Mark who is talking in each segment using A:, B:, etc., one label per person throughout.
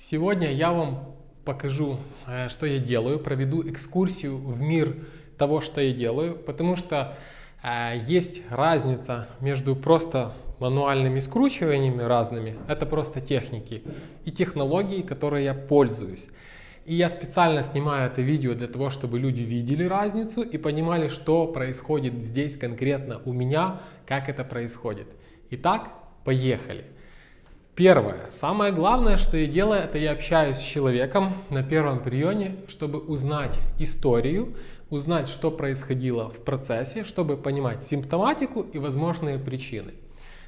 A: Сегодня я вам покажу, что я делаю, проведу экскурсию в мир того, что я делаю, потому что есть разница между просто мануальными скручиваниями разными, это просто техники, и технологии, которые я пользуюсь. И я специально снимаю это видео для того, чтобы люди видели разницу и понимали, что происходит здесь конкретно у меня, как это происходит. Итак, поехали. Первое, самое главное, что я делаю, это я общаюсь с человеком на первом приеме, чтобы узнать историю, узнать, что происходило в процессе, чтобы понимать симптоматику и возможные причины.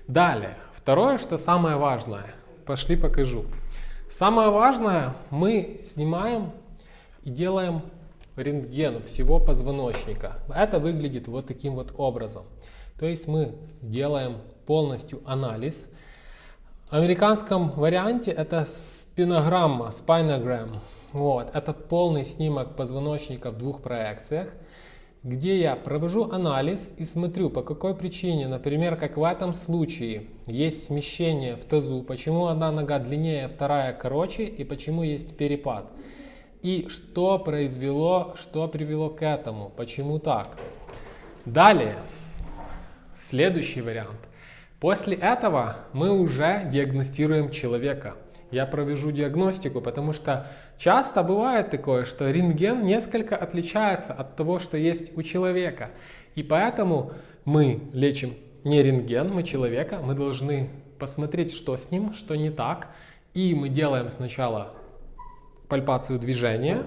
A: Далее, второе, что самое важное, пошли покажу. Самое важное, мы снимаем и делаем рентген всего позвоночника. Это выглядит вот таким вот образом. То есть мы делаем полностью анализ. В американском варианте это спинограмма, spinogram. Вот, это полный снимок позвоночника в двух проекциях, где я провожу анализ и смотрю, по какой причине, например, как в этом случае, есть смещение в тазу, почему одна нога длиннее, вторая короче, и почему есть перепад. И что произвело, что привело к этому, почему так. Далее, следующий вариант. После этого мы уже диагностируем человека. Я провожу диагностику, потому что часто бывает такое, что рентген несколько отличается от того, что есть у человека. И поэтому мы лечим не рентген, мы человека, мы должны посмотреть, что с ним, что не так. И мы делаем сначала пальпацию движения,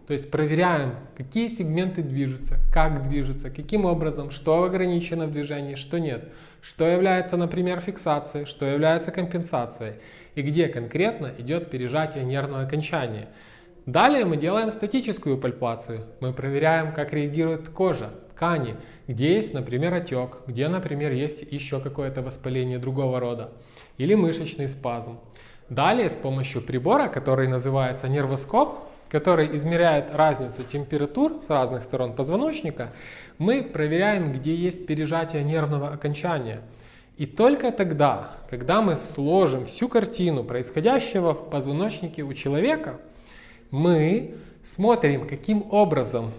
A: то есть проверяем, какие сегменты движутся, как движутся, каким образом, что ограничено в движении, что нет, что является, например, фиксацией, что является компенсацией и где конкретно идет пережатие нервного окончания. Далее мы делаем статическую пальпацию, мы проверяем, как реагирует кожа, ткани, где есть, например, отек, где, например, есть еще какое-то воспаление другого рода или мышечный спазм. Далее с помощью прибора, который называется нервоскоп, который измеряет разницу температур с разных сторон позвоночника, мы проверяем, где есть пережатие нервного окончания. И только тогда, когда мы сложим всю картину происходящего в позвоночнике у человека, мы смотрим, каким образом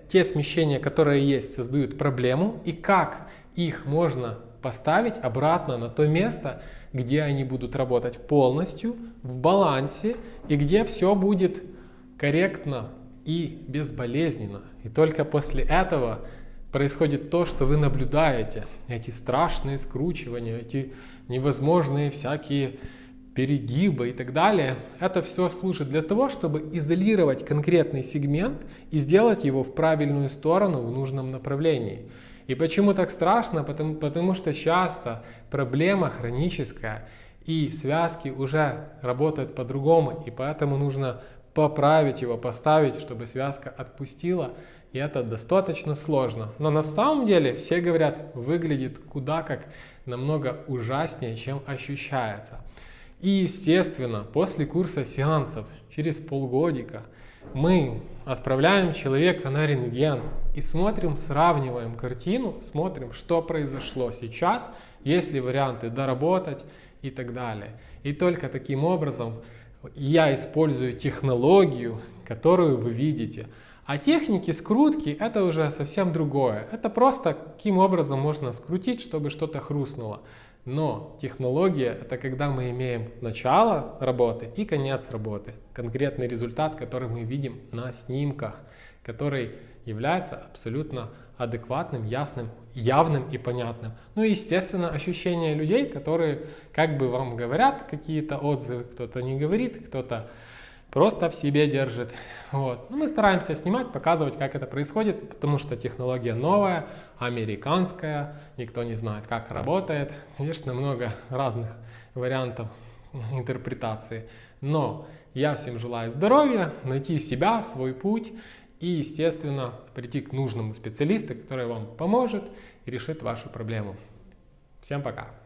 A: те смещения, которые есть, создают проблему и как их можно поставить обратно на то место, где они будут работать полностью, в балансе и где все будет корректно и безболезненно. И только после этого происходит то, что вы наблюдаете. Эти страшные скручивания, эти невозможные всякие перегибы и так далее. Это все служит для того, чтобы изолировать конкретный сегмент и сделать его в правильную сторону, в нужном направлении. И почему так страшно? Потому что часто проблема хроническая, и связки уже работают по-другому, и поэтому нужно поправить его, поставить, чтобы связка отпустила, и это достаточно сложно. Но на самом деле все говорят, выглядит куда как намного ужаснее, чем ощущается. И естественно, после курса сеансов, через полгодика, мы отправляем человека на рентген и смотрим, сравниваем картину, смотрим, что произошло сейчас, есть ли варианты доработать и так далее. И только таким образом я использую технологию, которую вы видите. А техники скрутки это уже совсем другое. Это просто каким образом можно скрутить, чтобы что-то хрустнуло. Но технология это когда мы имеем начало работы и конец работы. Конкретный результат, который мы видим на снимках, который является абсолютно адекватным, ясным, явным и понятным. Ну и естественно ощущения людей, которые как бы вам говорят какие-то отзывы, кто-то не говорит, кто-то просто в себе держит. Вот. Но мы стараемся снимать, показывать, как это происходит, потому что технология новая, американская, никто не знает, как работает. Конечно, много разных вариантов интерпретации. Но я всем желаю здоровья, найти себя, свой путь и, естественно, прийти к нужному специалисту, который вам поможет и решит вашу проблему. Всем пока!